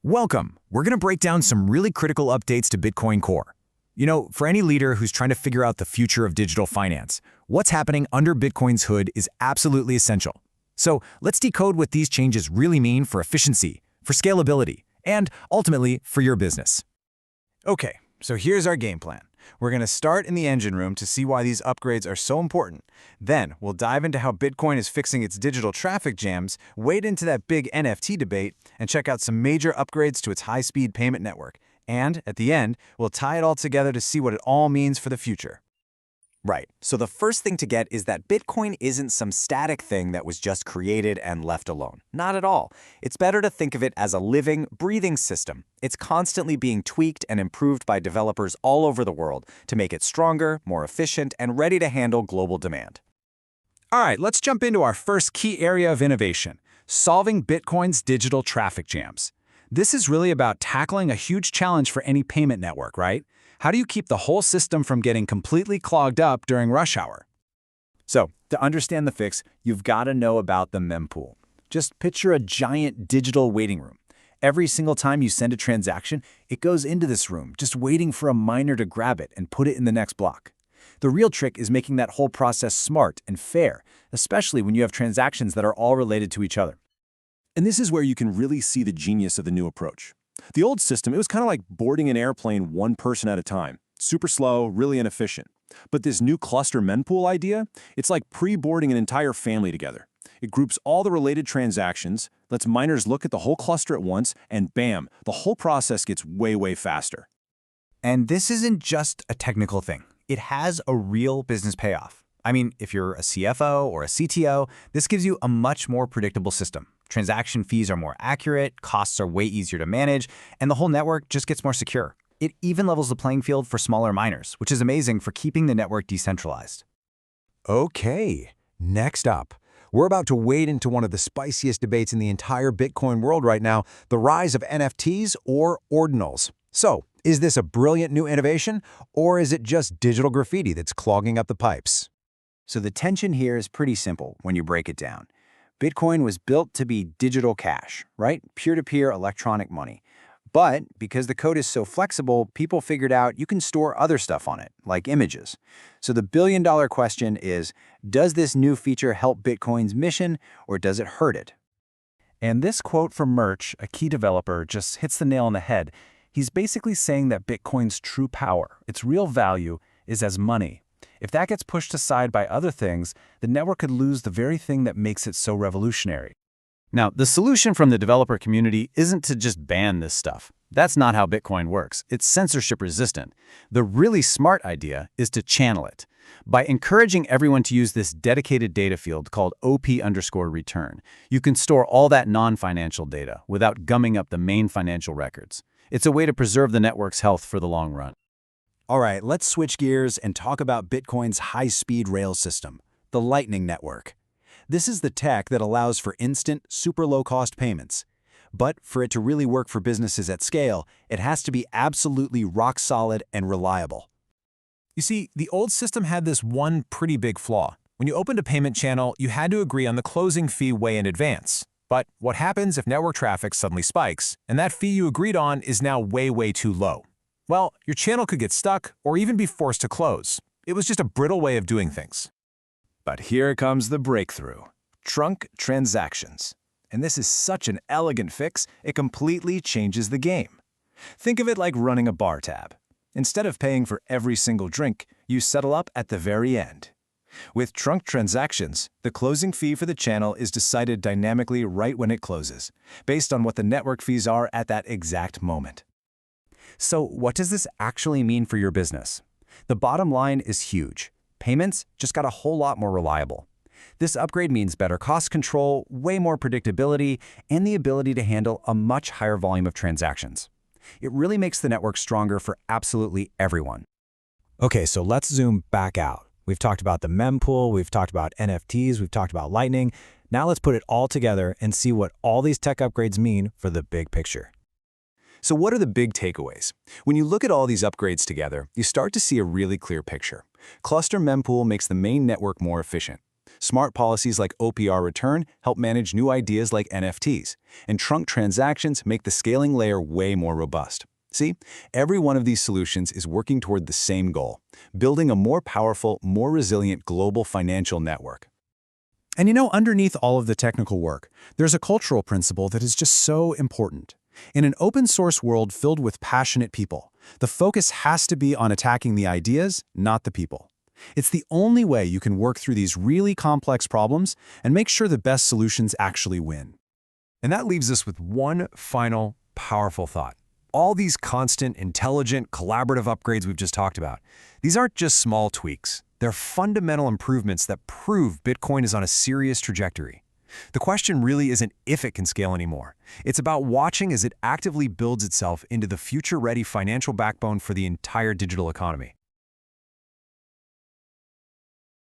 Welcome. We're going to break down some really critical updates to Bitcoin Core. For any leader who's trying to figure out the future of digital finance, what's happening under Bitcoin's hood is absolutely essential. So let's decode what these changes really mean for efficiency, for scalability, and ultimately for your business. Okay, so here's our game plan. We're going to start in the engine room to see why these upgrades are so important. Then, we'll dive into how Bitcoin is fixing its digital traffic jams, wade into that big NFT debate, and check out some major upgrades to its high-speed payment network. And, at the end, we'll tie it all together to see what it all means for the future. Right. So the first thing to get is that Bitcoin isn't some static thing that was just created and left alone. Not at all. It's better to think of it as a living, breathing system. It's constantly being tweaked and improved by developers all over the world to make it stronger, more efficient, and ready to handle global demand. All right, let's jump into our first key area of innovation, solving Bitcoin's digital traffic jams. This is really about tackling a huge challenge for any payment network, right? How do you keep the whole system from getting completely clogged up during rush hour? So, to understand the fix, you've got to know about the mempool. Just picture a giant digital waiting room. Every single time you send a transaction, it goes into this room, just waiting for a miner to grab it and put it in the next block. The real trick is making that whole process smart and fair, especially when you have transactions that are all related to each other. And this is where you can really see the genius of the new approach. The old system, it was kind of like boarding an airplane one person at a time. Super slow, really inefficient. But this new Cluster Mempool idea, it's like pre-boarding an entire family together. It groups all the related transactions, lets miners look at the whole cluster at once, and bam, the whole process gets way faster. And this isn't just a technical thing. It has a real business payoff. I mean, if you're a CFO or a CTO, this gives you a much more predictable system. Transaction fees are more accurate, costs are way easier to manage, and the whole network just gets more secure. It even levels the playing field for smaller miners, which is amazing for keeping the network decentralized. Okay, next up. We're about to wade into one of the spiciest debates in the entire Bitcoin world right now, the rise of NFTs or ordinals. So, is this a brilliant new innovation, or is it just digital graffiti that's clogging up the pipes? So the tension here is pretty simple when you break it down. Bitcoin was built to be digital cash, right? Peer-to-peer electronic money. But because the code is so flexible, people figured out you can store other stuff on it, like images. So the billion-dollar question is, does this new feature help Bitcoin's mission, or does it hurt it? And this quote from Merch, a key developer, just hits the nail on the head. He's basically saying that Bitcoin's true power, its real value, is as money. If that gets pushed aside by other things, the network could lose the very thing that makes it so revolutionary. Now, the solution from the developer community isn't to just ban this stuff. That's not how Bitcoin works. It's censorship resistant. The really smart idea is to channel it. By encouraging everyone to use this dedicated data field called OP_return, you can store all that non-financial data without gumming up the main financial records. It's a way to preserve the network's health for the long run. All right, let's switch gears and talk about Bitcoin's high-speed rail system, the Lightning Network. This is the tech that allows for instant, super low-cost payments. But for it to really work for businesses at scale, it has to be absolutely rock-solid and reliable. You see, the old system had this one pretty big flaw. When you opened a payment channel, you had to agree on the closing fee way in advance. But what happens if network traffic suddenly spikes, and that fee you agreed on is now way too low? Well, your channel could get stuck or even be forced to close. It was just a brittle way of doing things. But here comes the breakthrough: trunk transactions. And this is such an elegant fix, it completely changes the game. Think of it like running a bar tab. Instead of paying for every single drink, you settle up at the very end. With trunk transactions, the closing fee for the channel is decided dynamically right when it closes, based on what the network fees are at that exact moment. So what does this actually mean for your business? The bottom line is huge. Payments just got a whole lot more reliable. This upgrade means better cost control, way more predictability, and the ability to handle a much higher volume of transactions. It really makes the network stronger for absolutely everyone. Okay, so let's zoom back out. We've talked about the mempool, we've talked about NFTs, we've talked about Lightning. Now let's put it all together and see what all these tech upgrades mean for the big picture. So what are the big takeaways? When you look at all these upgrades together, you start to see a really clear picture. Cluster Mempool makes the main network more efficient. Smart policies like OPR return help manage new ideas like NFTs, and trunk transactions make the scaling layer way more robust. See, every one of these solutions is working toward the same goal, building a more powerful, more resilient global financial network. And underneath all of the technical work, there's a cultural principle that is just so important. In an open-source world filled with passionate people, the focus has to be on attacking the ideas, not the people. It's the only way you can work through these really complex problems and make sure the best solutions actually win. And that leaves us with one final, powerful thought. All these constant, intelligent, collaborative upgrades we've just talked about, these aren't just small tweaks. They're fundamental improvements that prove Bitcoin is on a serious trajectory. The question really isn't if it can scale anymore. It's about watching as it actively builds itself into the future-ready financial backbone for the entire digital economy.